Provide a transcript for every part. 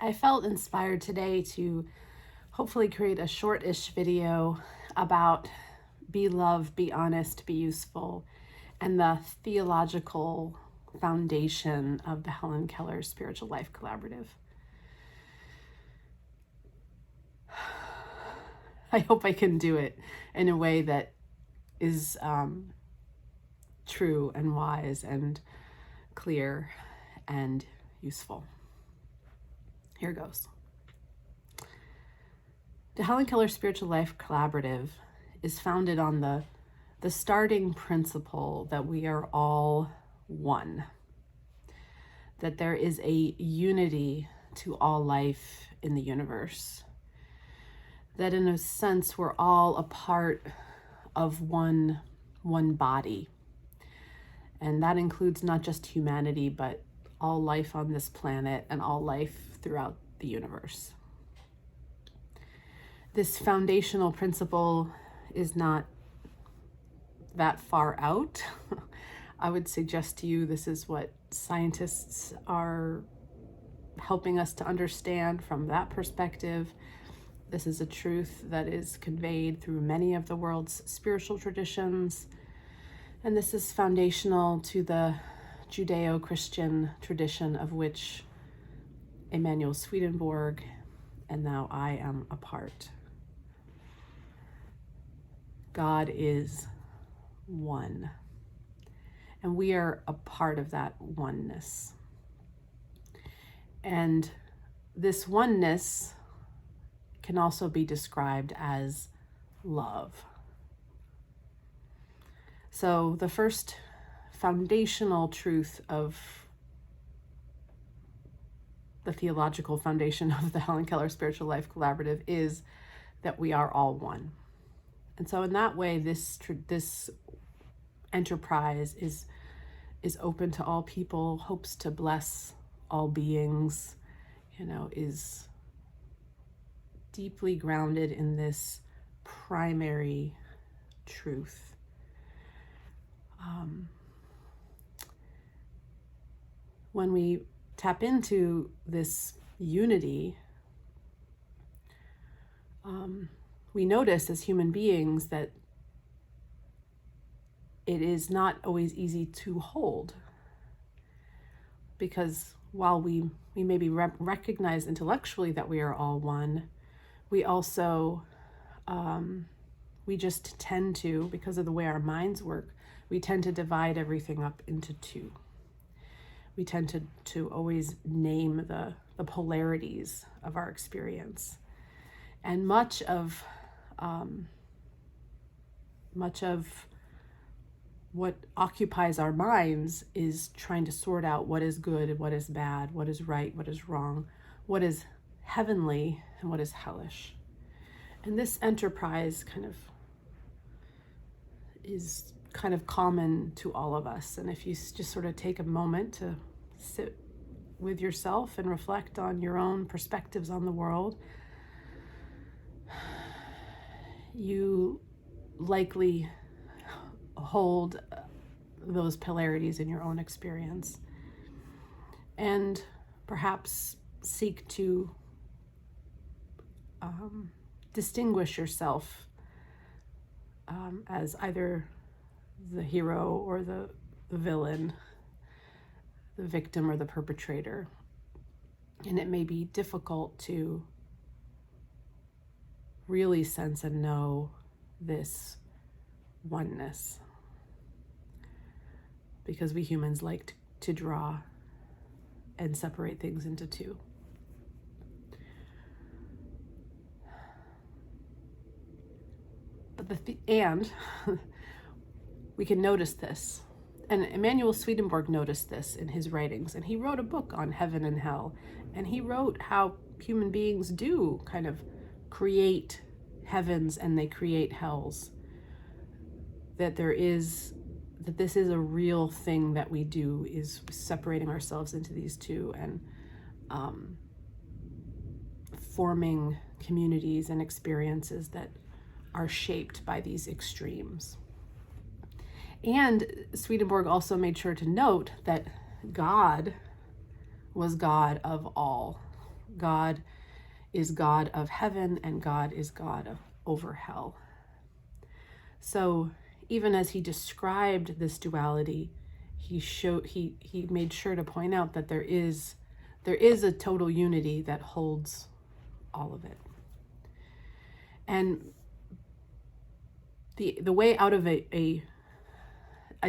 I felt inspired today to hopefully create a short-ish video about be love, be honest, be useful, and the theological foundation of the Helen Keller Spiritual Life Collaborative. I hope I can do it in a way that is true and wise and clear and useful. Here goes. The Helen Keller Spiritual Life Collaborative is founded on the starting principle that we are all one, that there is a unity to all life in the universe, that in a sense we're all a part of one body, and that includes not just humanity, but all life on this planet and all life throughout the universe. This foundational principle is not that far out. I would suggest to you this is what scientists are helping us to understand from that perspective. This is a truth that is conveyed through many of the world's spiritual traditions, and this is foundational to the Judeo-Christian tradition of which Emanuel Swedenborg and now I am a part. God is one, and we are a part of that oneness. And this oneness can also be described as love. So the first foundational truth of the theological foundation of the Helen Keller Spiritual Life Collaborative is that we are all one. And so in that way, this enterprise is open to all people, hopes to bless all beings, is deeply grounded in this primary truth. When we tap into this unity, we notice as human beings that it is not always easy to hold, because while we maybe recognize intellectually that we are all one, we also we just tend to, because of the way our minds work, we tend to divide everything up into two. We tend to always name the polarities of our experience. And much of what occupies our minds is trying to sort out what is good and what is bad, what is right, what is wrong, what is heavenly and what is hellish. And this enterprise is common to all of us. And if you just sort of take a moment to sit with yourself and reflect on your own perspectives on the world, you likely hold those polarities in your own experience, and perhaps seek to distinguish yourself as either the hero or the villain, the victim or the perpetrator. And it may be difficult to really sense and know this oneness, because we humans like to draw and separate things into two. But we can notice this. And Emanuel Swedenborg noticed this in his writings, and he wrote a book on heaven and hell, and he wrote how human beings do create heavens and they create hells. That this is a real thing that we do, is separating ourselves into these two and forming communities and experiences that are shaped by these extremes. And Swedenborg also made sure to note that God was God of all God is God of heaven and God is God over hell. So even as he described this duality, he made sure to point out that there is a total unity that holds all of it. And the way out of a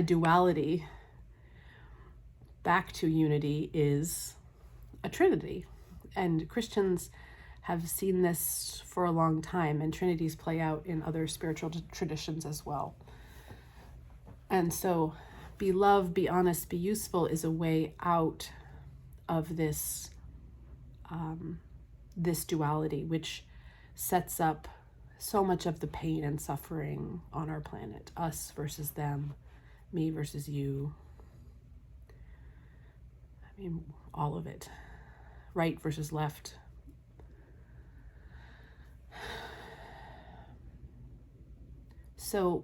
duality back to unity is a trinity. And Christians have seen this for a long time, and trinities play out in other spiritual traditions as well. And so be love, be honest, be useful is a way out of this this duality, which sets up so much of the pain and suffering on our planet. Us versus them, me versus you. I mean, all of it. Right versus left. So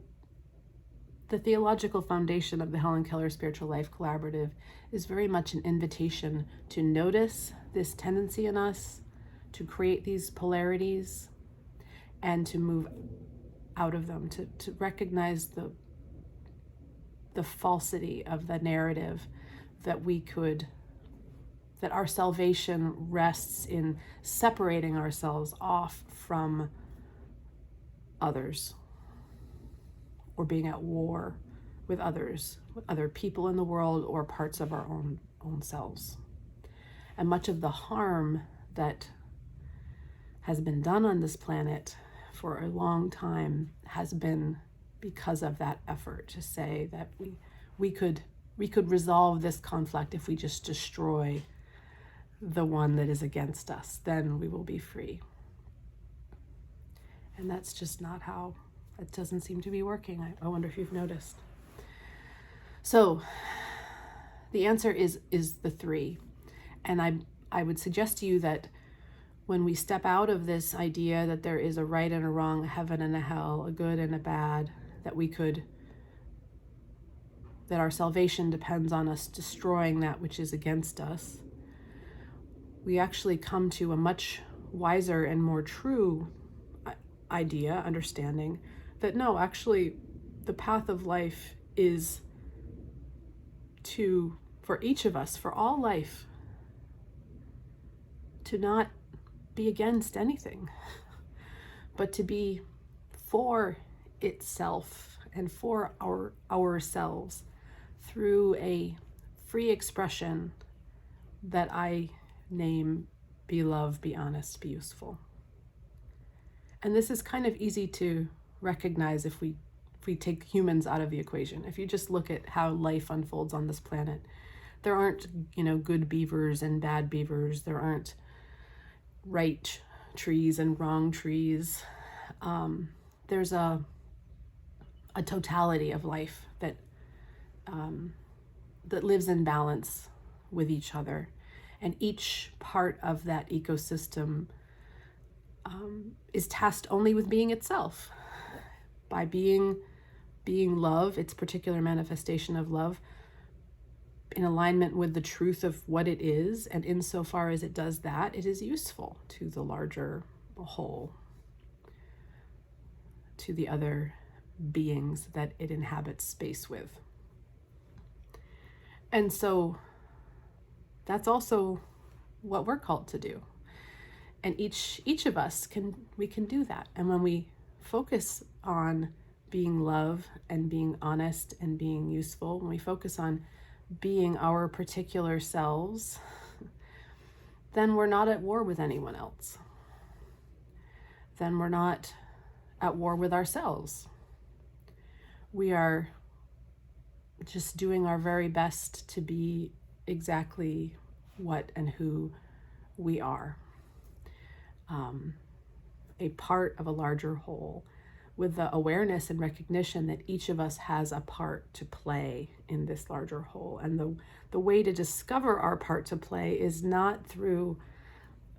the theological foundation of the Helen Keller Spiritual Life Collaborative is very much an invitation to notice this tendency in us, to create these polarities, and to move out of them, to recognize the falsity of the narrative that that our salvation rests in separating ourselves off from others, or being at war with others, with other people in the world, or parts of our own selves. And much of the harm that has been done on this planet for a long time has been because of that effort to say that we could resolve this conflict if we just destroy the one that is against us, then we will be free. And that's just not how, it doesn't seem to be working. I wonder if you've noticed. So the answer is the three. And I would suggest to you that when we step out of this idea that there is a right and a wrong, a heaven and a hell, a good and a bad, that our salvation depends on us destroying that which is against us, we actually come to a much wiser and more true idea, understanding that no, actually the path of life is for each of us, for all life, to not be against anything, but to be for itself and for ourselves through a free expression that I name be love, be honest, be useful. And this is kind of easy to recognize if we take humans out of the equation. If you just look at how life unfolds on this planet, there aren't, good beavers and bad beavers. There aren't right trees and wrong trees. There's a totality of life that lives in balance with each other, and each part of that ecosystem is tasked only with being itself, by being love, its particular manifestation of love, in alignment with the truth of what it is, and insofar as it does that, it is useful to the larger whole, to the other beings that it inhabits space with. And so that's also what we're called to do. And each of us can do that. And when we focus on being love and being honest and being useful, when we focus on being our particular selves, then we're not at war with anyone else. Then we're not at war with ourselves. We are just doing our very best to be exactly what and who we are. A part of a larger whole, with the awareness and recognition that each of us has a part to play in this larger whole. And the way to discover our part to play is not through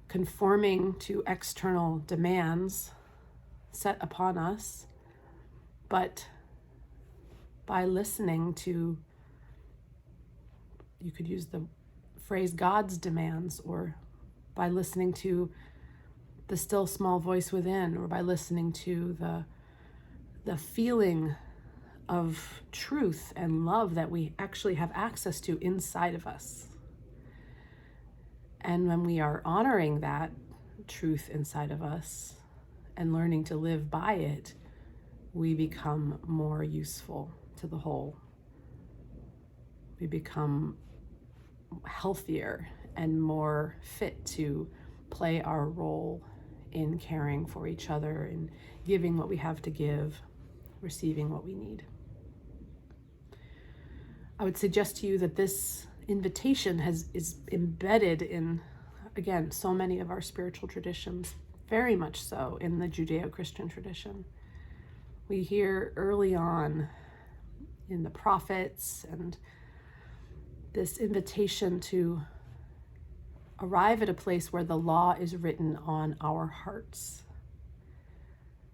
conforming to external demands set upon us, but by listening to, you could use the phrase, God's demands, or by listening to the still small voice within, or by listening to the feeling of truth and love that we actually have access to inside of us. And when we are honoring that truth inside of us and learning to live by it, we become more useful to the whole. We become healthier and more fit to play our role in caring for each other and giving what we have to give, receiving what we need. I would suggest to you that this invitation is embedded in, again, so many of our spiritual traditions, very much so in the Judeo-Christian tradition. We hear early on in the prophets and this invitation to arrive at a place where the law is written on our hearts,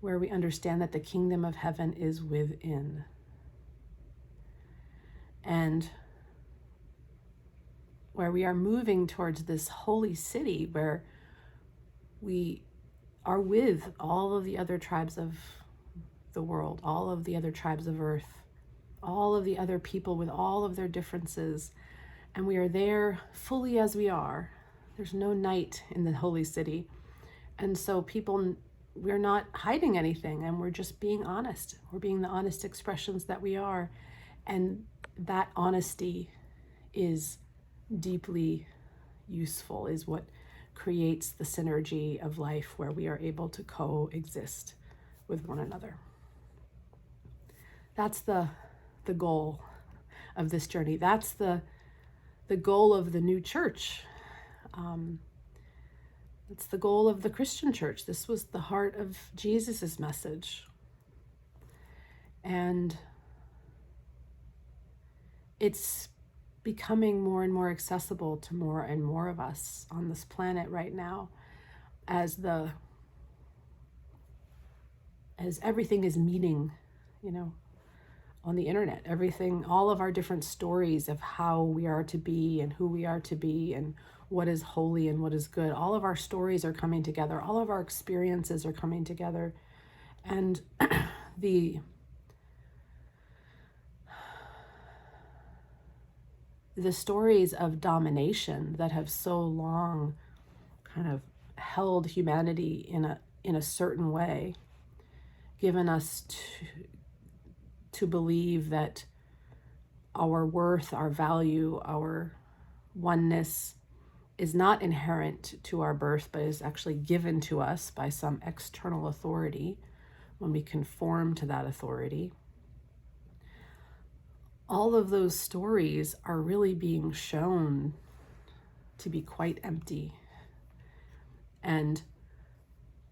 where we understand that the kingdom of heaven is within. And where we are moving towards this holy city where we are with all of the other tribes of the world, all of the other tribes of earth, all of the other people with all of their differences, and we are there fully as we are. There's no night in the holy city. And so we're not hiding anything, and we're just being honest. We're being the honest expressions that we are. And that honesty is deeply useful, is what creates the synergy of life where we are able to coexist with one another. That's the goal of this journey. That's the goal of the new church. It's the goal of the Christian church. This was the heart of Jesus's message. And it's becoming more and more accessible to more and more of us on this planet right now as everything is meeting, on the internet. Everything, all of our different stories of how we are to be and who we are to be and what is holy and what is good. All of our stories are coming together. All of our experiences are coming together. And the stories of domination that have so long kind of held humanity in a certain way, given us to believe that our worth, our value, our oneness is not inherent to our birth, but is actually given to us by some external authority when we conform to that authority. All of those stories are really being shown to be quite empty. And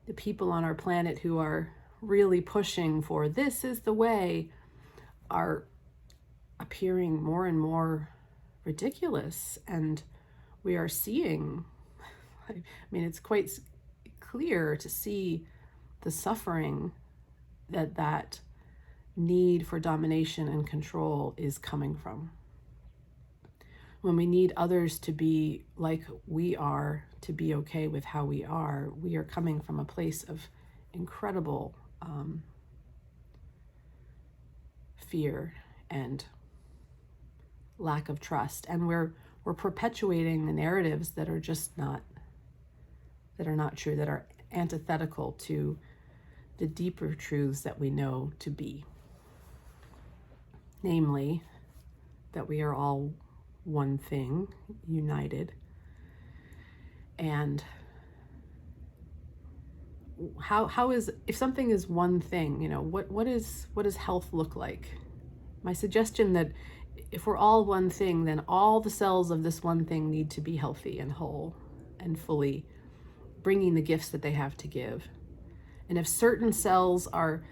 the people on our planet who are really pushing for this is the way are appearing more and more ridiculous. And we are seeing, it's quite clear to see the suffering that need for domination and control is coming from. When we need others to be like we are, to be okay with how we are coming from a place of incredible fear and lack of trust. And we're perpetuating the narratives that are just not true, that are antithetical to the deeper truths that we know to be. Namely, that we are all one thing, united. And how is, if something is one thing, what does health look like? My suggestion that if we're all one thing, then all the cells of this one thing need to be healthy and whole and fully bringing the gifts that they have to give. And if certain cells are,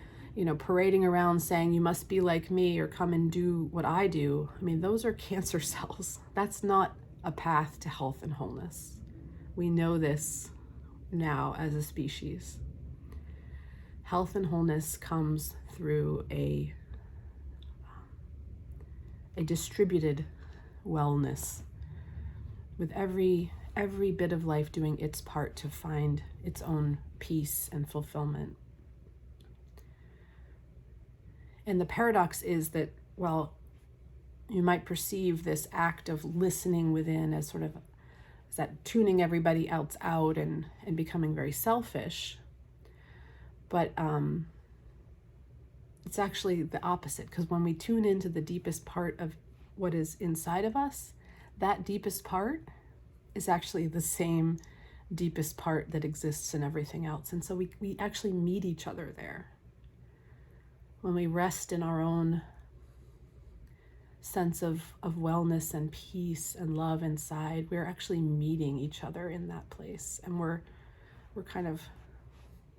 parading around saying, you must be like me or come and do what I do, those are cancer cells. That's not a path to health and wholeness. We know this now as a species. Health and wholeness comes through a distributed wellness with every every bit of life doing its part to find its own peace and fulfillment. And the paradox is that, well, you might perceive this act of listening within as sort of as that tuning everybody else out and becoming very selfish. But it's actually the opposite, because when we tune into the deepest part of what is inside of us, that deepest part is actually the same deepest part that exists in everything else. And so we actually meet each other there. When we rest in our own sense of wellness and peace and love inside, we're actually meeting each other in that place. And we're kind of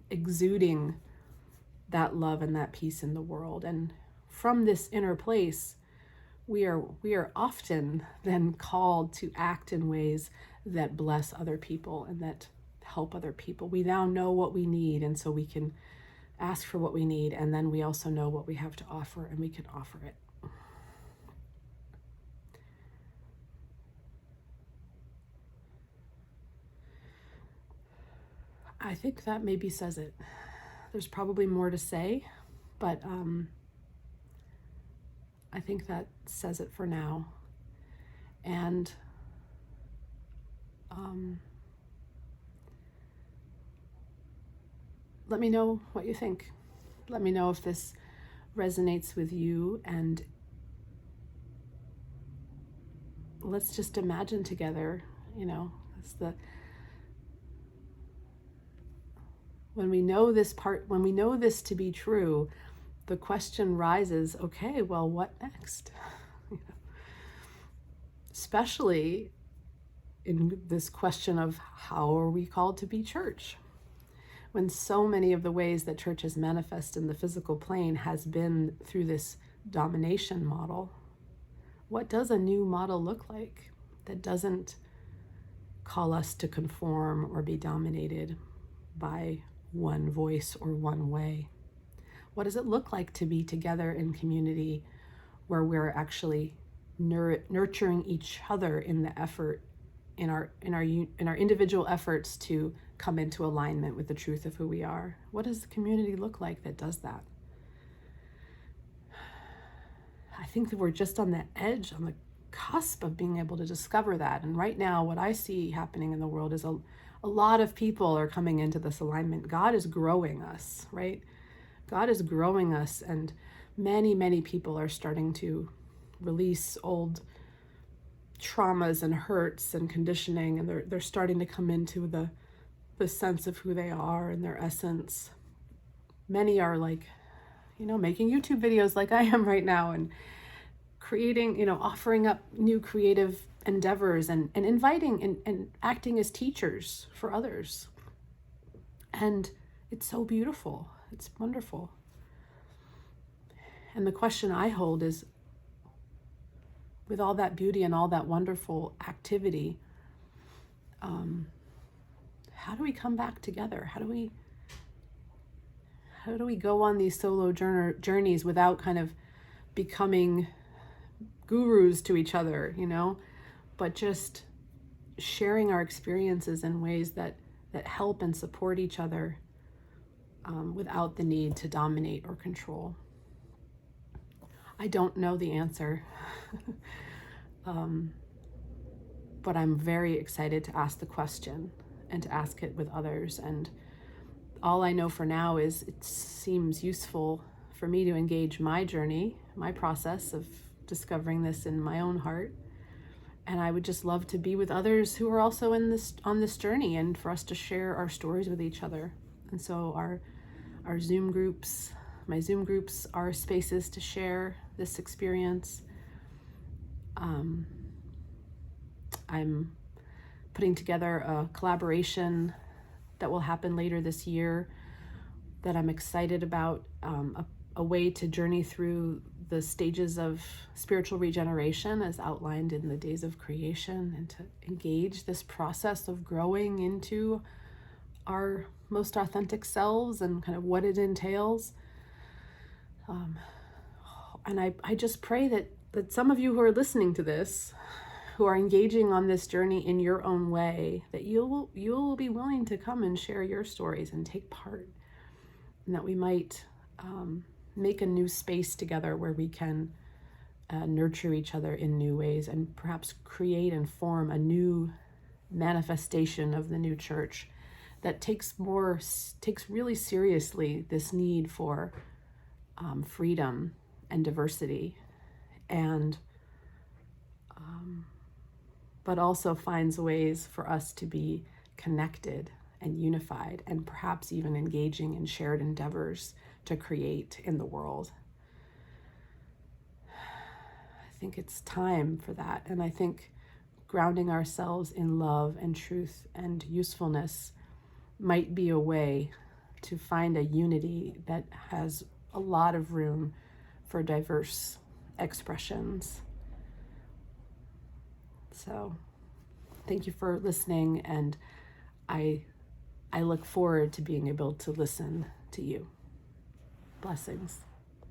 exuding that love and that peace in the world. And from this inner place, we are often then called to act in ways that bless other people and that help other people. We now know what we need, and so we can ask for what we need, and then we also know what we have to offer, and we can offer it. I think that maybe says it. There's probably more to say, but I think that says it for now. And let me know what you think. Let me know if this resonates with you, and let's just imagine together, when we know this to be true, the question rises, okay, well, what next? Especially in this question of how are we called to be church? When so many of the ways that churches manifest in the physical plane has been through this domination model, what does a new model look like that doesn't call us to conform or be dominated by one voice or one way? What does it look like to be together in community where we're actually nurturing each other in the effort, in our individual efforts to come into alignment with the truth of who we are? What does the community look like that does that? I think that we're just on the edge, on the cusp of being able to discover that. And right now, what I see happening in the world is a lot of people are coming into this alignment. God is growing us, right? God is growing us, and many, many people are starting to release old traumas and hurts and conditioning, and they're starting to come into the sense of who they are and their essence. Many are making YouTube videos like I am right now, and creating, offering up new creative endeavors and inviting and acting as teachers for others. And it's so beautiful. It's wonderful. And the question I hold is, with all that beauty and all that wonderful activity, how do we come back together? How do we go on these solo journeys without kind of becoming gurus to each other, but just sharing our experiences in ways that help and support each other, without the need to dominate or control? I don't know the answer, but I'm very excited to ask the question and to ask it with others. And all I know for now is it seems useful for me to engage my journey, my process of discovering this in my own heart. And I would just love to be with others who are also on this journey, and for us to share our stories with each other. And so our Zoom groups, my Zoom groups, are spaces to share this experience. I'm putting together a collaboration that will happen later this year that I'm excited about, a way to journey through the stages of spiritual regeneration as outlined in the days of creation, and to engage this process of growing into our most authentic selves and kind of what it entails. And I just pray that some of you who are listening to this who are engaging on this journey in your own way, that you'll be willing to come and share your stories and take part, and that we might make a new space together where we can nurture each other in new ways, and perhaps create and form a new manifestation of the new church that takes really seriously this need for freedom and diversity, and but also finds ways for us to be connected and unified, and perhaps even engaging in shared endeavors to create in the world. I think it's time for that, and I think grounding ourselves in love and truth and usefulness might be a way to find a unity that has a lot of room for diverse expressions. So thank you for listening, and I look forward to being able to listen to you. Blessings.